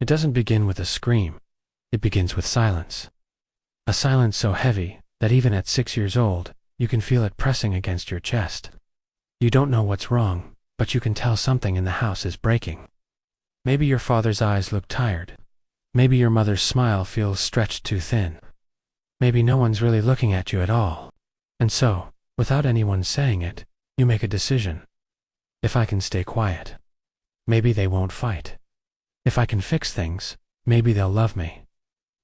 It doesn't begin with a scream. It begins with silence. A silence so heavy that even at 6 years old, you can feel it pressing against your chest. You don't know what's wrong, but you can tell something in the house is breaking. Maybe your father's eyes look tired. Maybe your mother's smile feels stretched too thin. Maybe no one's really looking at you at all. And so, without anyone saying it, you make a decision. If I can stay quiet, maybe they won't fight. If I can fix things, maybe they'll love me.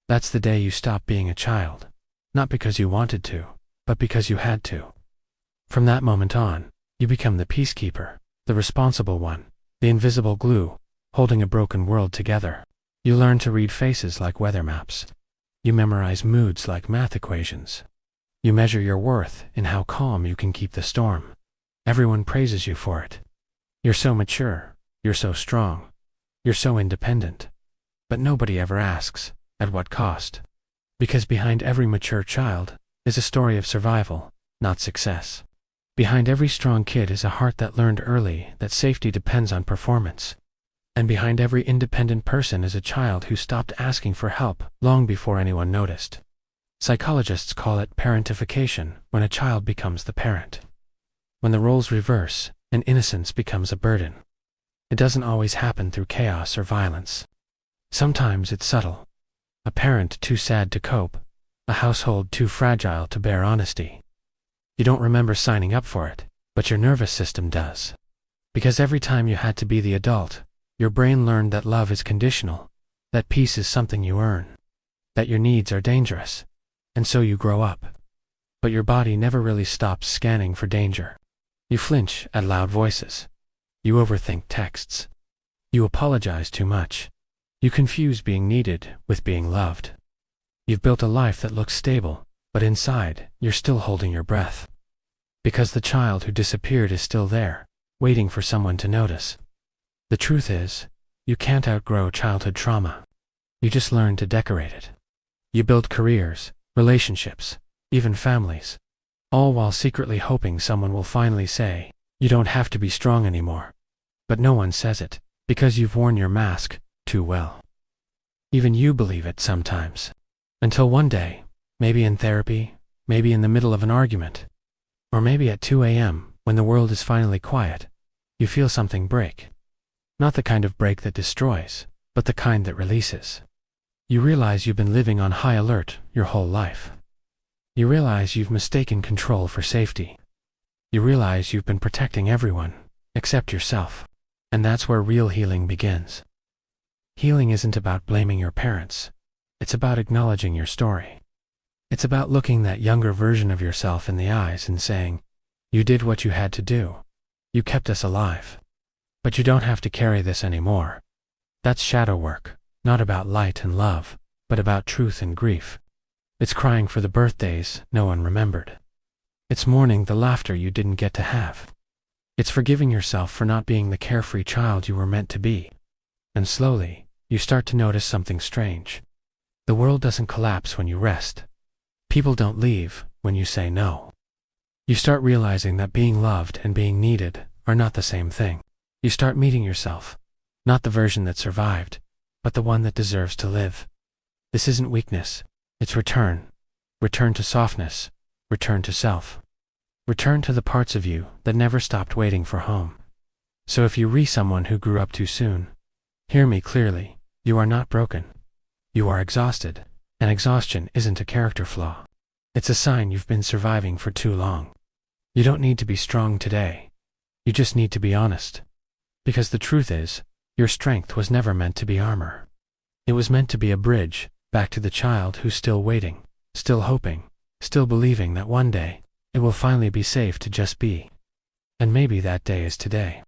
That's the day you stop being a child. Not because you wanted to, but because you had to. From that moment on, you become the peacekeeper, the responsible one, the invisible glue, holding a broken world together. You learn to read faces like weather maps. You memorize moods like math equations. You measure your worth in how calm you can keep the storm. Everyone praises you for it. You're so mature, you're so strong, you're so independent. But nobody ever asks, at what cost? Because behind every mature child is a story of survival, not success. Behind every strong kid is a heart that learned early that safety depends on performance. And behind every independent person is a child who stopped asking for help long before anyone noticed. Psychologists call it parentification when a child becomes the parent. When the roles reverse and innocence becomes a burden. It doesn't always happen through chaos or violence. Sometimes it's subtle. A parent too sad to cope, a household too fragile to bear honesty. You don't remember signing up for it, but your nervous system does. Because every time you had to be the adult, your brain learned that love is conditional, that peace is something you earn, that your needs are dangerous, and so you grow up. But your body never really stops scanning for danger. You flinch at loud voices. You overthink texts. You apologize too much. You confuse being needed with being loved. You've built a life that looks stable, but inside, you're still holding your breath. Because the child who disappeared is still there, waiting for someone to notice. The truth is, you can't outgrow childhood trauma. You just learn to decorate it. You build careers, relationships, even families, all while secretly hoping someone will finally say, you don't have to be strong anymore. But no one says it, because you've worn your mask too well. Even you believe it sometimes. Until one day, maybe in therapy, maybe in the middle of an argument, or maybe at 2 a.m. when the world is finally quiet, you feel something break. Not the kind of break that destroys, but the kind that releases. You realize you've been living on high alert your whole life. You realize you've mistaken control for safety. You realize you've been protecting everyone, except yourself. And that's where real healing begins. Healing isn't about blaming your parents. It's about acknowledging your story. It's about looking that younger version of yourself in the eyes and saying, you did what you had to do. You kept us alive. But you don't have to carry this anymore. That's shadow work, not about light and love, but about truth and grief. It's crying for the birthdays no one remembered. It's mourning the laughter you didn't get to have. It's forgiving yourself for not being the carefree child you were meant to be. And slowly, you start to notice something strange. The world doesn't collapse when you rest. People don't leave when you say no. You start realizing that being loved and being needed are not the same thing. You start meeting yourself, not the version that survived, but the one that deserves to live. This isn't weakness, it's return. Return to softness, return to self. Return to the parts of you that never stopped waiting for home. So if you someone who grew up too soon, hear me clearly, you are not broken. You are exhausted, and exhaustion isn't a character flaw. It's a sign you've been surviving for too long. You don't need to be strong today. You just need to be honest. Because the truth is, your strength was never meant to be armor. It was meant to be a bridge back to the child who's still waiting, still hoping, still believing that one day, it will finally be safe to just be. And maybe that day is today.